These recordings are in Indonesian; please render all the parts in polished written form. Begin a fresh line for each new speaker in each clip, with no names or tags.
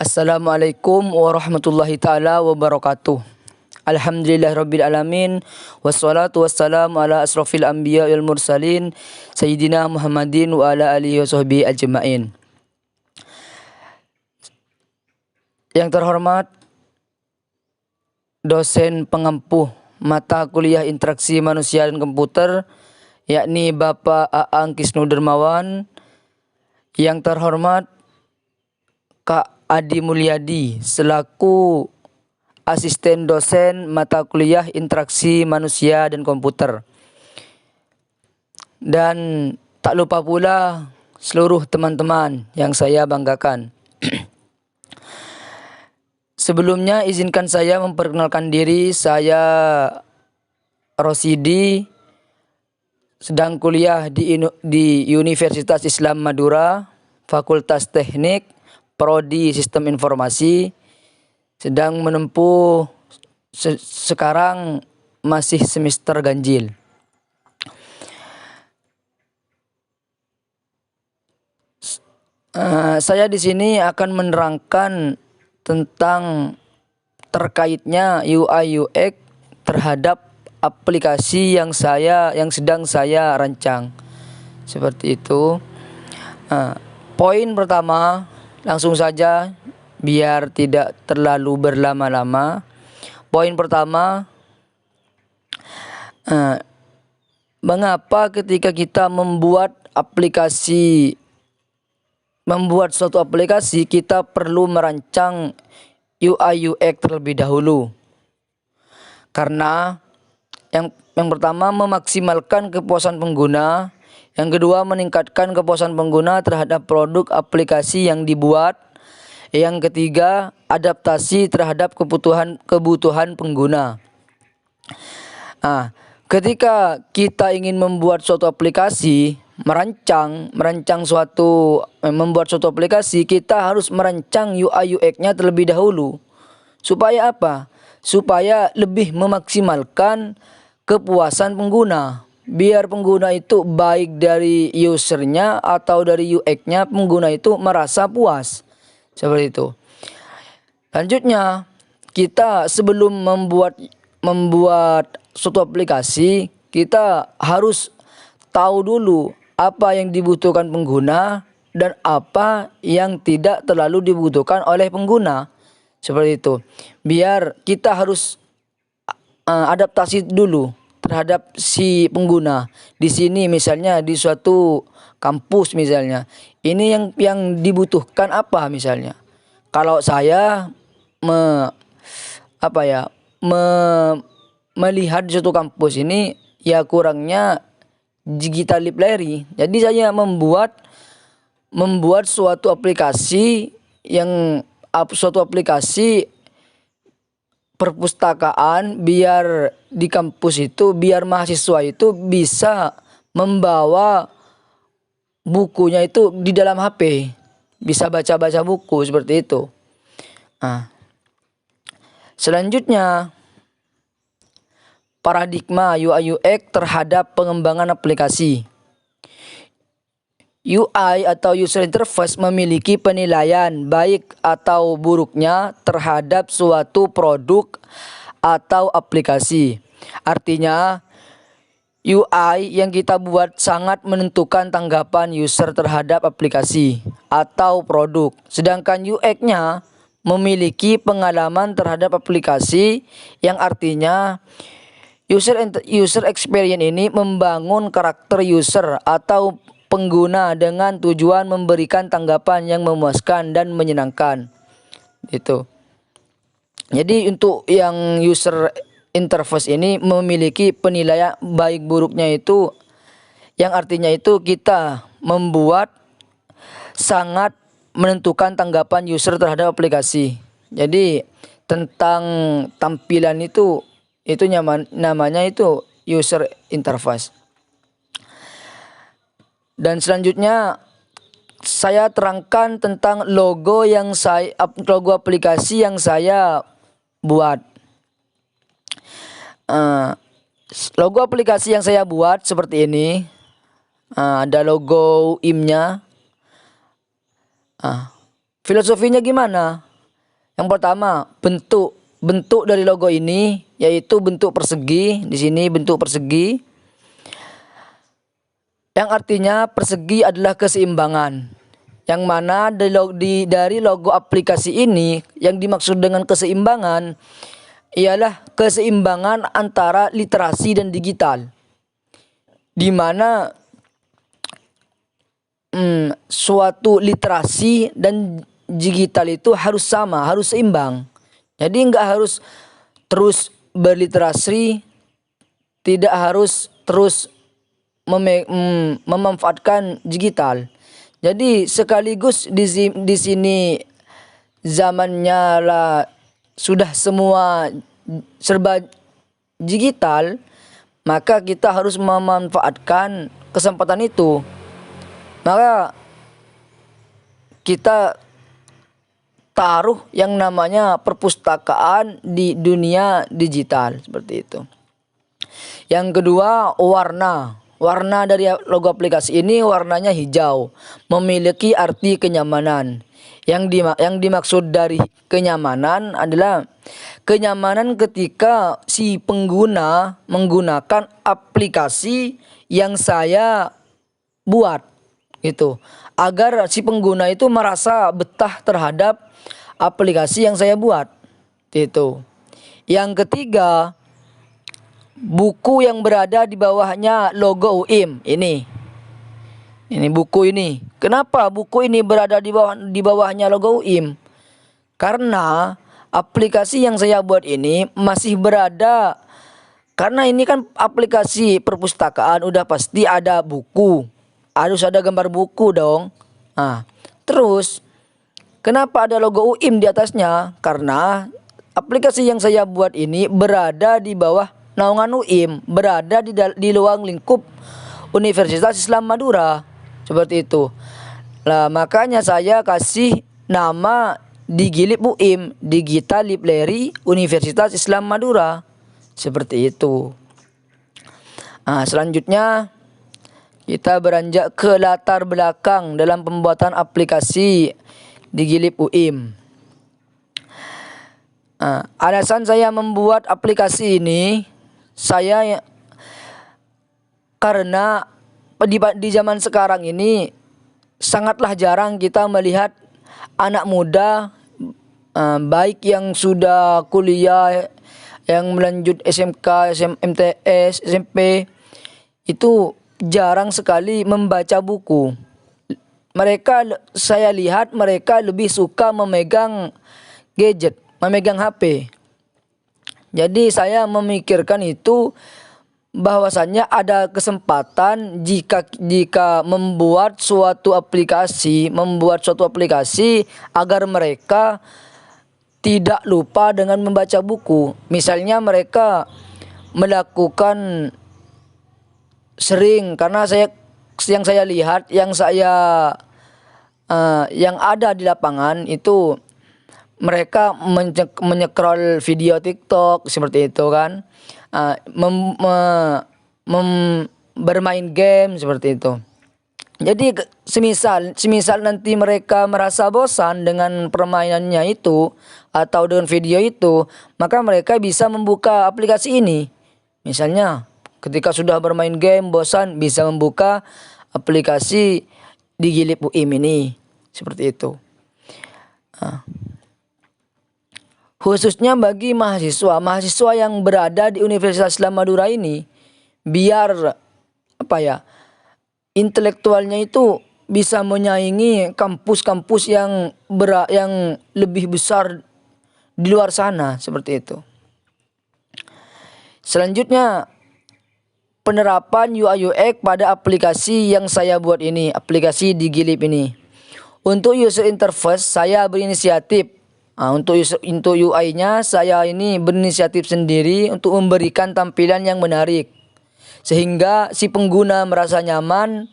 Assalamualaikum warahmatullahi ta'ala wabarakatuh. Alhamdulillahirabbil alamin wassalatu wassalamu ala asrofil anbiya wal mursalin sayyidina Muhammadin wa ala alihi washabbihi ajmain. Yang terhormat dosen pengampuh mata kuliah interaksi manusia dan komputer, yakni Bapak Aang Kisnu Dermawan. Yang terhormat Kak Adi Mulyadi selaku asisten dosen mata kuliah interaksi manusia dan komputer. Dan tak lupa pula seluruh teman-teman yang saya banggakan. Sebelumnya izinkan saya memperkenalkan diri. Saya Rosidi, sedang kuliah di Universitas Islam Madura, Fakultas Teknik, Prodi Sistem Informasi, sedang menempuh sekarang masih semester ganjil. Saya di sini akan menerangkan tentang terkaitnya UI UX terhadap aplikasi yang sedang saya rancang. Seperti itu. Poin pertama, langsung saja biar tidak terlalu berlama-lama. Poin pertama, mengapa ketika kita membuat suatu aplikasi kita perlu merancang UI UX terlebih dahulu? Karena yang pertama, memaksimalkan kepuasan pengguna. Yang kedua, meningkatkan kepuasan pengguna terhadap produk aplikasi yang dibuat. Yang ketiga, adaptasi terhadap kebutuhan pengguna. Ketika kita ingin membuat suatu aplikasi, membuat suatu aplikasi, kita harus merancang UI UX-nya terlebih dahulu. Supaya apa? Supaya lebih memaksimalkan kepuasan pengguna. Biar pengguna itu baik dari usernya atau dari UX-nya, pengguna itu merasa puas. Seperti itu. Lanjutnya, kita sebelum membuat suatu aplikasi, kita harus tahu dulu apa yang dibutuhkan pengguna dan apa yang tidak terlalu dibutuhkan oleh pengguna. Seperti itu. Biar kita harus adaptasi dulu terhadap si pengguna. Di sini misalnya di suatu kampus misalnya, ini yang dibutuhkan apa misalnya? Kalau saya melihat di suatu kampus ini ya kurangnya digital library. Jadi saya membuat suatu aplikasi perpustakaan, biar di kampus itu, biar mahasiswa itu bisa membawa bukunya itu di dalam HP, bisa baca-baca buku seperti itu. Selanjutnya, paradigma UI UX terhadap pengembangan aplikasi. UI atau user interface memiliki penilaian baik atau buruknya terhadap suatu produk atau aplikasi. Artinya, UI yang kita buat sangat menentukan tanggapan user terhadap aplikasi atau produk. Sedangkan UX-nya memiliki pengalaman terhadap aplikasi, yang artinya user experience ini membangun karakter user atau pengguna dengan tujuan memberikan tanggapan yang memuaskan dan menyenangkan. Itu. Jadi untuk yang user interface ini memiliki penilaian baik buruknya itu, yang artinya itu kita membuat sangat menentukan tanggapan user terhadap aplikasi. Jadi tentang tampilan itu namanya itu user interface. Dan selanjutnya saya terangkan tentang logo aplikasi yang saya buat. Logo aplikasi yang saya buat seperti ini. Ada logo IM-nya. Filosofinya gimana? Yang pertama, bentuk dari logo ini yaitu bentuk persegi. Di sini bentuk persegi, yang artinya persegi adalah keseimbangan. Yang mana dari logo aplikasi ini yang dimaksud dengan keseimbangan ialah keseimbangan antara literasi dan digital, di mana suatu literasi dan digital itu harus sama, harus seimbang. Jadi nggak harus terus berliterasi, tidak harus terus memanfaatkan digital. Jadi sekaligus di sini zamannya lah sudah semua serba digital, maka kita harus memanfaatkan kesempatan itu. Maka kita taruh yang namanya perpustakaan di dunia digital, seperti itu. Yang kedua, warna. Warna dari logo aplikasi ini warnanya hijau, memiliki arti kenyamanan. Yang dimaksud dari kenyamanan adalah kenyamanan ketika si pengguna menggunakan aplikasi yang saya buat, gitu. Agar si pengguna itu merasa betah terhadap aplikasi yang saya buat, gitu. Yang ketiga, buku yang berada di bawahnya logo UIM ini buku ini. Kenapa buku ini berada di bawahnya logo UIM? Karena aplikasi yang saya buat ini masih berada, karena ini kan aplikasi perpustakaan, udah pasti ada buku, harus ada gambar buku dong. Nah, terus kenapa ada logo UIM di atasnya? Karena aplikasi yang saya buat ini berada di bawah naungan UIM, berada di luar lingkup Universitas Islam Madura, seperti itu. Lah makanya saya kasih nama Digilib UIM, Digital Library Universitas Islam Madura, seperti itu. Nah, selanjutnya kita beranjak ke latar belakang dalam pembuatan aplikasi Digilib UIM. Alasan saya membuat aplikasi ini, karena di zaman sekarang ini sangatlah jarang kita melihat anak muda, baik yang sudah kuliah, yang melanjut SMK, MTS, SMP, itu jarang sekali membaca buku. Saya lihat mereka lebih suka memegang gadget, memegang HP. Jadi saya memikirkan itu, bahwasannya ada kesempatan jika membuat suatu aplikasi agar mereka tidak lupa dengan membaca buku. Misalnya mereka melakukan sering, karena yang saya lihat, yang ada di lapangan itu mereka menyekrol video TikTok seperti itu kan, bermain game seperti itu. Jadi semisal nanti mereka merasa bosan dengan permainannya itu atau dengan video itu, maka mereka bisa membuka aplikasi ini. Misalnya ketika sudah bermain game bosan, bisa membuka aplikasi Digilib UIM ini, seperti itu. Khususnya bagi mahasiswa yang berada di Universitas Islam Madura ini, biar intelektualnya itu bisa menyaingi kampus-kampus yang lebih besar di luar sana, seperti itu. Selanjutnya, penerapan UI UX pada aplikasi yang saya buat ini, aplikasi Digilib ini. Untuk user interface saya berinisiatif. Untuk UI-nya saya ini berinisiatif sendiri untuk memberikan tampilan yang menarik, sehingga si pengguna merasa nyaman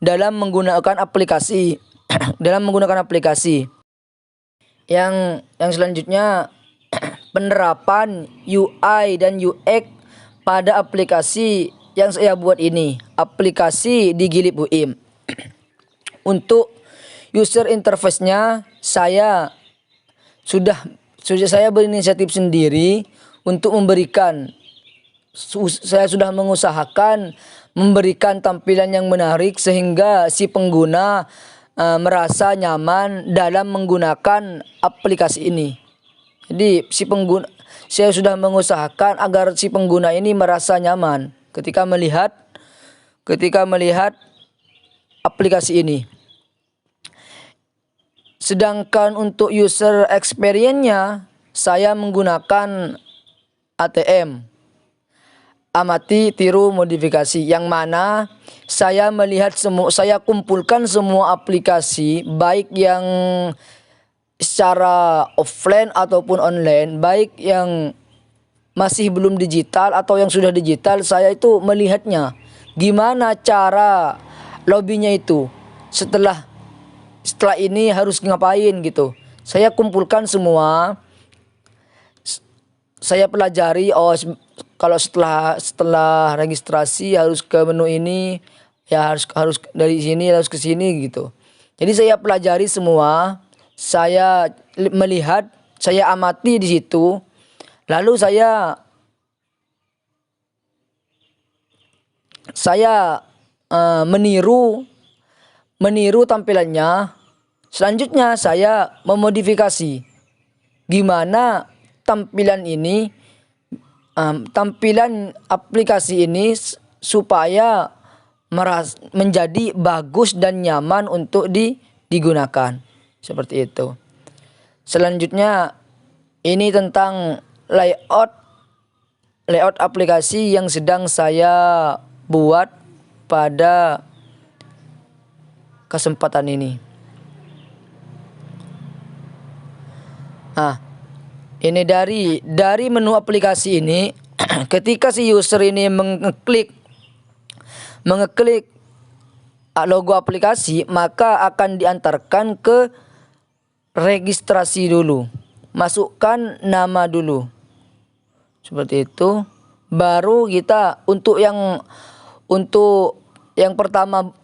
dalam menggunakan aplikasi. Yang selanjutnya, penerapan UI dan UX pada aplikasi yang saya buat ini, aplikasi Digilib UIM. Untuk user interface-nya saya sudah saya berinisiatif sendiri untuk memberikan, saya sudah mengusahakan memberikan tampilan yang menarik sehingga si pengguna merasa nyaman dalam menggunakan aplikasi ini. Jadi saya sudah mengusahakan agar si pengguna ini merasa nyaman ketika melihat aplikasi ini. Sedangkan untuk user experience-nya saya menggunakan ATM, amati tiru modifikasi, yang mana saya kumpulkan semua aplikasi baik yang secara offline ataupun online, baik yang masih belum digital atau yang sudah digital. Saya itu melihatnya gimana cara lobbynya itu, setelah ini harus ngapain gitu. Saya kumpulkan semua, saya pelajari. Oh, kalau setelah registrasi harus ke menu ini, ya harus dari sini harus ke sini gitu. Jadi saya pelajari semua, saya melihat, saya amati di situ, lalu saya meniru tampilannya. Selanjutnya saya memodifikasi gimana tampilan aplikasi ini supaya menjadi bagus dan nyaman untuk digunakan. Seperti itu. Selanjutnya ini tentang layout aplikasi yang sedang saya buat pada kesempatan ini. Nah, ini dari menu aplikasi ini ketika si user ini mengeklik logo aplikasi, maka akan diantarkan ke registrasi dulu. Masukkan nama dulu. Seperti itu. Baru kita untuk yang pertama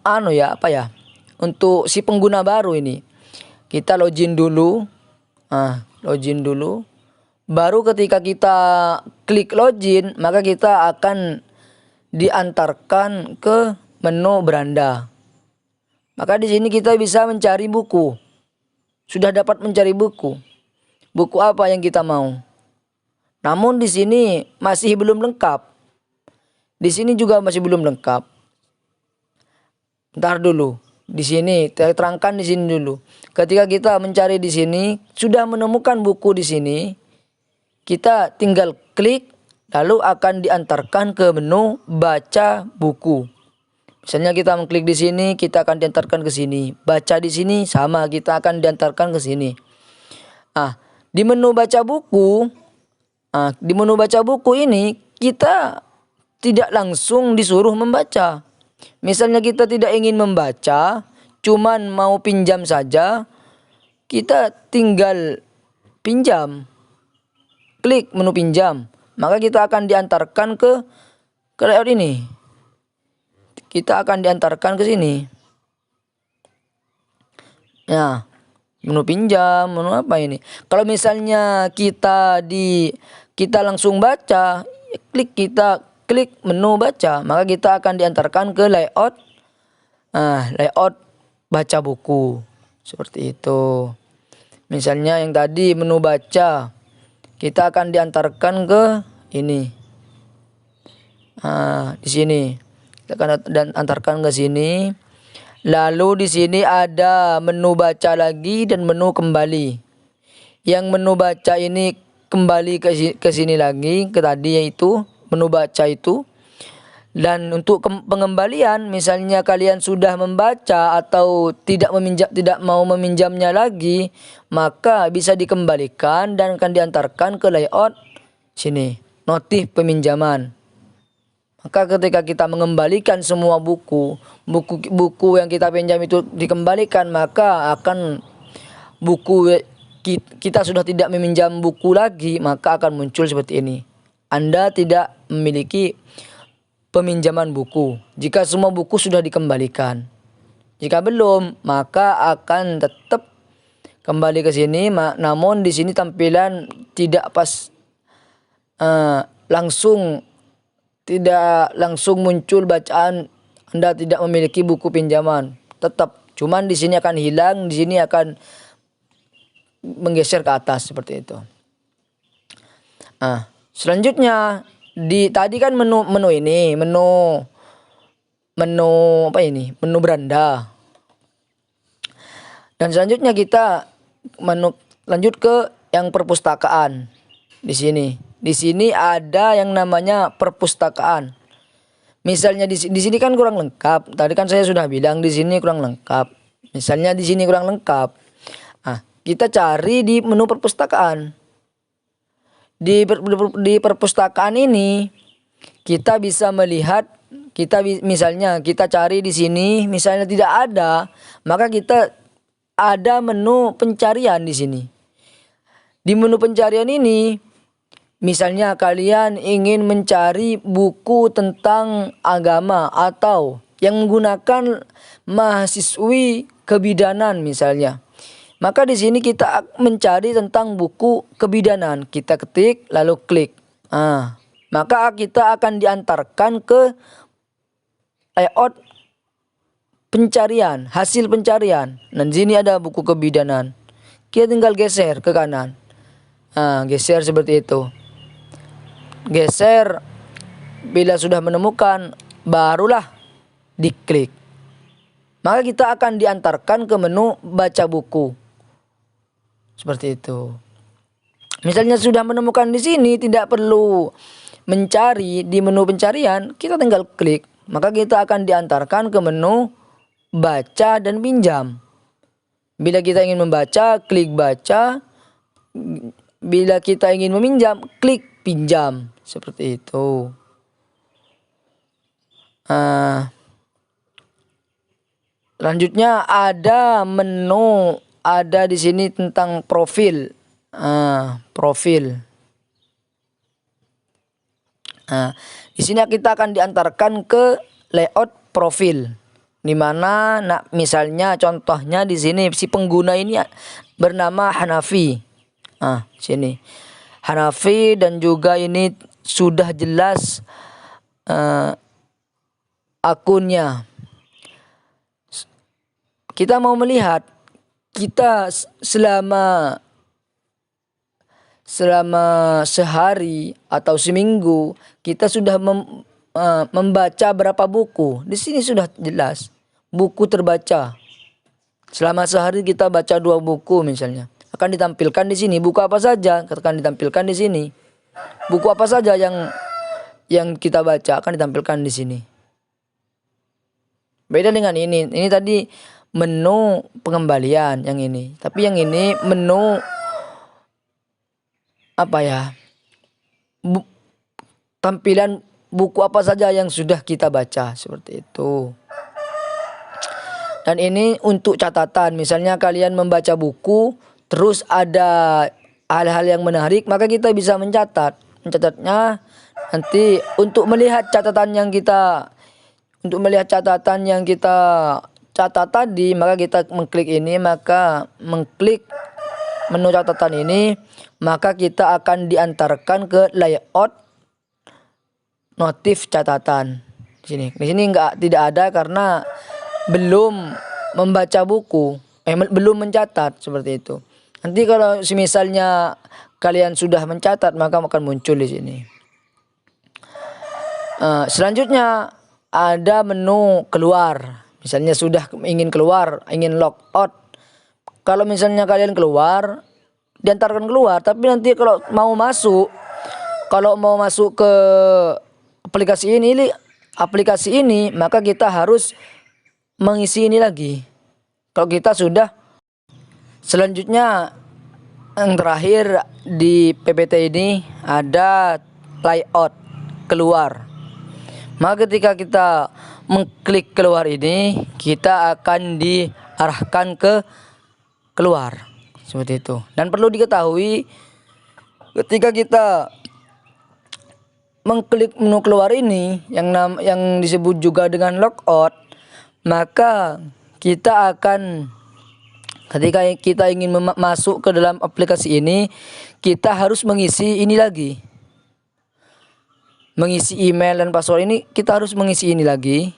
untuk si pengguna baru ini, kita login dulu. Login dulu. Baru ketika kita klik login, maka kita akan diantarkan ke menu beranda. Maka di sini kita bisa mencari buku. Sudah dapat mencari buku. Buku apa yang kita mau. Namun di sini masih belum lengkap. Di sini juga masih belum lengkap. Ntar dulu. Di sini terangkan di sini dulu. Ketika kita mencari di sini, sudah menemukan buku di sini, kita tinggal klik, lalu akan diantarkan ke menu baca buku. Misalnya kita mengklik di sini, kita akan diantarkan ke sini. Baca di sini sama, kita akan diantarkan ke sini. Di menu baca buku, ini kita tidak langsung disuruh membaca. Misalnya kita tidak ingin membaca, cuman mau pinjam saja, kita tinggal pinjam. Klik menu pinjam, maka kita akan diantarkan ke layout ini. Kita akan diantarkan ke sini. Ya, menu pinjam, menu apa ini? Kalau misalnya kita langsung baca, klik menu baca, maka kita akan diantarkan ke layout baca buku. Seperti itu. Misalnya yang tadi menu baca, kita akan diantarkan ke ini. Di sini. Kita akan antarkan ke sini. Lalu di sini ada menu baca lagi dan menu kembali. Yang menu baca ini kembali ke sini lagi, ke tadi yaitu menu baca itu. Dan untuk pengembalian, misalnya kalian sudah membaca atau tidak mau meminjamnya lagi, maka bisa dikembalikan dan akan diantarkan ke layout sini, notif peminjaman. Maka ketika kita mengembalikan semua buku yang kita pinjam itu dikembalikan, maka akan kita sudah tidak meminjam buku lagi, maka akan muncul seperti ini. Anda tidak memiliki peminjaman buku jika semua buku sudah dikembalikan. Jika belum, maka akan tetap kembali ke sini, namun di sini tampilan tidak pas, tidak langsung muncul bacaan Anda tidak memiliki buku pinjaman. Tetap, cuman di sini akan hilang, di sini akan menggeser ke atas seperti itu. Selanjutnya tadi kan menu apa ini? Menu beranda. Dan selanjutnya kita lanjut ke yang perpustakaan. Di sini ada yang namanya perpustakaan. Misalnya di sini kan kurang lengkap. Tadi kan saya sudah bilang di sini kurang lengkap. Misalnya di sini kurang lengkap. Kita cari di menu perpustakaan. Di perpustakaan ini kita bisa melihat, misalnya kita cari di sini, misalnya tidak ada, maka kita ada menu pencarian di sini. Di menu pencarian ini, misalnya kalian ingin mencari buku tentang agama atau yang menggunakan mahasiswi kebidanan misalnya. Maka di sini kita mencari tentang buku kebidanan. Kita ketik lalu klik. Maka kita akan diantarkan ke layout pencarian, hasil pencarian. Dan di sini ada buku kebidanan. Kita tinggal geser ke kanan. Geser seperti itu. Geser, bila sudah menemukan barulah diklik. Maka kita akan diantarkan ke menu baca buku. Seperti itu. Misalnya sudah menemukan di sini, tidak perlu mencari di menu pencarian, kita tinggal klik. Maka kita akan diantarkan ke menu baca dan pinjam. Bila kita ingin membaca, klik baca. Bila kita ingin meminjam, klik pinjam. Seperti itu. Selanjutnya ada menu, ada di sini tentang profil. Profil. Di sini kita akan diantarkan ke layout profil. Di mana misalnya contohnya di sini si pengguna ini bernama Hanafi. Sini. Hanafi, dan juga ini sudah jelas akunnya. Kita mau melihat kita selama sehari atau seminggu kita sudah membaca berapa buku. Di sini sudah jelas buku terbaca. Selama sehari kita baca 2 buku misalnya. Akan ditampilkan di sini buku apa saja, akan ditampilkan di sini. Buku apa saja yang kita baca akan ditampilkan di sini. Beda dengan ini. Ini tadi menu pengembalian yang ini. Tapi yang ini menu tampilan buku apa saja yang sudah kita baca, seperti itu. Dan ini untuk catatan. Misalnya kalian membaca buku, terus ada hal-hal yang menarik, maka kita bisa mencatatnya nanti untuk melihat catatan yang kita catat tadi, maka kita mengklik ini, maka mengklik menu catatan ini, maka kita akan diantarkan ke layout notif catatan. Di sini tidak ada karena belum membaca buku, belum mencatat, seperti itu. Nanti kalau misalnya kalian sudah mencatat, maka akan muncul di sini. Selanjutnya ada menu keluar. Misalnya sudah ingin keluar, ingin log out. Kalau misalnya kalian keluar, diantarkan keluar. Tapi nanti kalau mau masuk ke aplikasi ini, maka kita harus mengisi ini lagi. Kalau kita sudah, selanjutnya yang terakhir di PPT ini ada layout keluar. Maka ketika kita mengklik keluar ini, kita akan diarahkan ke keluar, seperti itu. Dan perlu diketahui, ketika kita mengklik menu keluar ini yang disebut juga dengan logout, maka kita akan Ketika kita ingin masuk ke dalam aplikasi ini, kita harus mengisi ini lagi. Mengisi email dan password ini, kita harus mengisi ini lagi.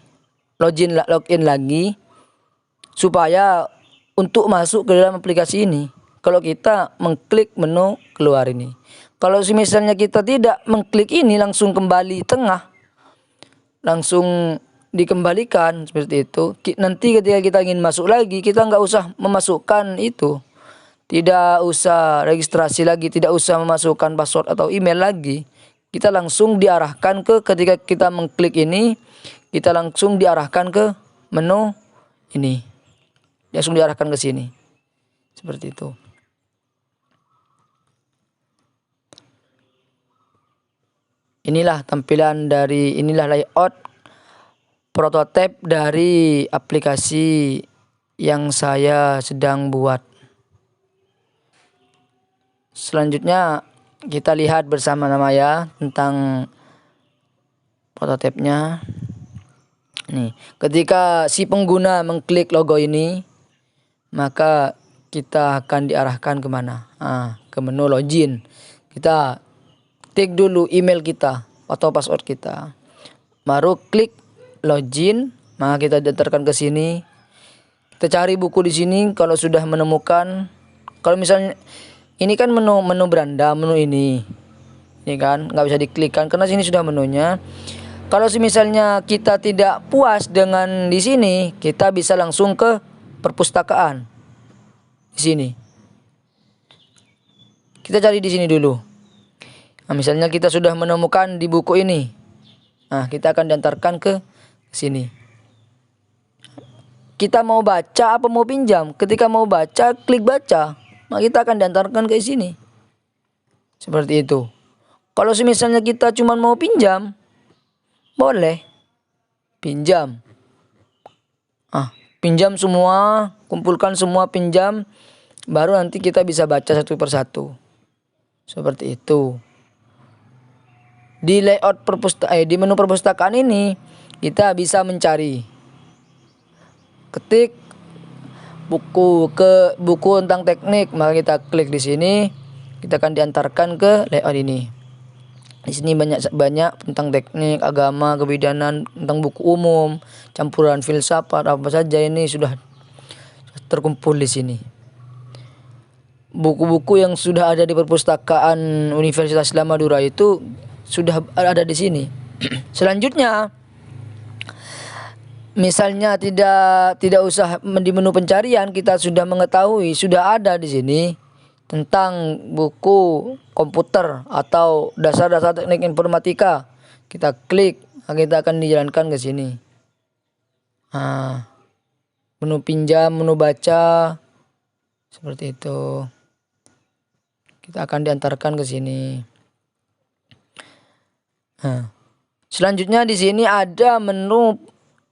Login lagi. Supaya untuk masuk ke dalam aplikasi ini. Kalau kita mengklik menu keluar ini. Kalau misalnya kita tidak mengklik ini, langsung kembali tengah. Langsung dikembalikan seperti itu. Nanti ketika kita ingin masuk lagi, kita nggak usah memasukkan itu, tidak usah registrasi lagi, tidak usah memasukkan password atau email lagi. Kita langsung diarahkan ketika kita mengklik ini, kita langsung diarahkan ke menu ini, langsung diarahkan ke sini seperti itu. Inilah tampilan dari, inilah layout prototipe dari aplikasi yang saya sedang buat. Selanjutnya kita lihat bersama-sama ya tentang prototipenya. Nih, ketika si pengguna mengklik logo ini, maka kita akan diarahkan kemana? Ke menu login. Kita klik dulu email kita atau password kita, baru klik login, maka kita datarkan ke sini. Kita cari buku di sini. Kalau sudah menemukan, kalau misalnya ini kan menu beranda, menu ini kan nggak bisa diklikkan karena sini sudah menunya. Kalau misalnya kita tidak puas dengan di sini, kita bisa langsung ke perpustakaan di sini. Kita cari di sini dulu. Nah, misalnya kita sudah menemukan di buku ini, nah kita akan diantarkan ke sini. Kita mau baca apa mau pinjam? Ketika mau baca, klik baca, maka kita akan diantarkan ke sini. Seperti itu. Kalau misalnya kita cuma mau pinjam, boleh pinjam. Pinjam semua, kumpulkan semua pinjam, baru nanti kita bisa baca satu persatu. Seperti itu. Di layout di menu perpustakaan ini, kita bisa mencari, ketik buku tentang teknik, maka kita klik di sini, kita akan diantarkan ke layout ini. Di sini banyak tentang teknik, agama, kebidanan, tentang buku umum, campuran filsafat, apa saja ini sudah terkumpul di sini. Buku-buku yang sudah ada di perpustakaan Universitas Islam Madura itu sudah ada di sini. Selanjutnya, misalnya tidak usah di menu pencarian, kita sudah mengetahui, sudah ada di sini tentang buku komputer atau dasar-dasar teknik informatika. Kita klik, kita akan dijalankan ke sini. Menu pinjam, menu baca, seperti itu. Kita akan diantarkan ke sini. Selanjutnya di sini ada menu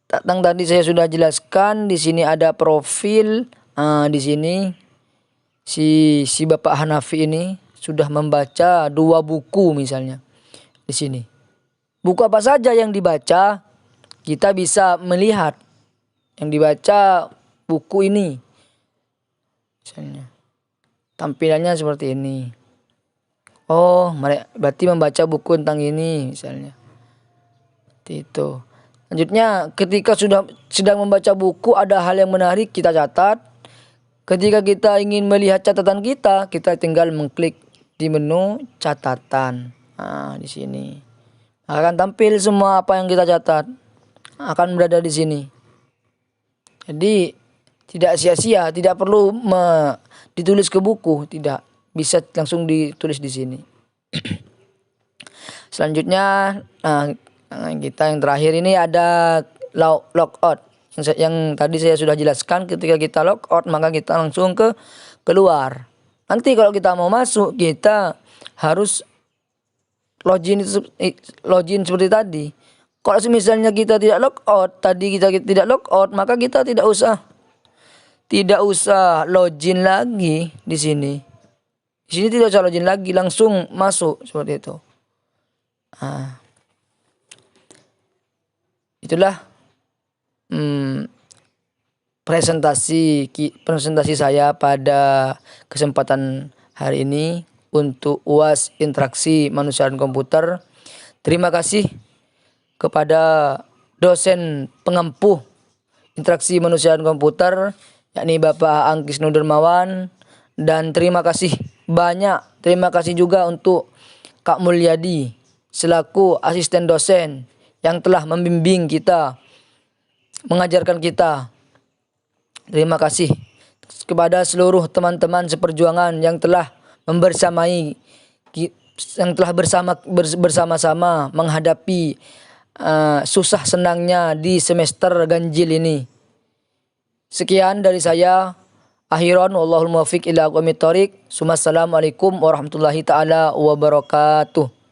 tentang tadi saya sudah jelaskan. Di sini ada profil. Di sini si Bapak Hanafi ini sudah membaca 2 buku misalnya. Di sini buku apa saja yang dibaca, kita bisa melihat yang dibaca buku ini. Misalnya tampilannya seperti ini. Oh, berarti membaca buku tentang ini misalnya. Seperti itu. Selanjutnya, ketika sedang membaca buku, ada hal yang menarik, kita catat. Ketika kita ingin melihat catatan kita tinggal mengklik di menu catatan. Di sini akan tampil semua apa yang kita catat, akan berada di sini. Jadi tidak sia-sia, tidak perlu ditulis ke buku, tidak, bisa langsung ditulis di sini. Selanjutnya, kita yang terakhir ini ada logout. Yang tadi saya sudah jelaskan, ketika kita logout maka kita langsung keluar. Nanti kalau kita mau masuk, kita harus login seperti tadi. Kalau misalnya kita tidak logout, kita tidak logout, maka kita tidak usah login lagi di sini. Di sini tidak usah login lagi, langsung masuk seperti itu. Itulah presentasi saya pada kesempatan hari ini untuk UAS Interaksi Manusia dan Komputer. Terima kasih kepada dosen pengampuh Interaksi Manusia dan Komputer, yakni Bapak Angkis Nudermawan, dan terima kasih juga untuk Kak Mulyadi selaku asisten dosen yang telah membimbing kita, mengajarkan kita. Terima kasih kepada seluruh teman-teman seperjuangan yang telah bersama-sama menghadapi susah senangnya di semester ganjil ini. Sekian dari saya. Akhiran wallahul muwaffiq ila aqwamit thoriq. Assalamualaikum warahmatullahi taala wabarakatuh.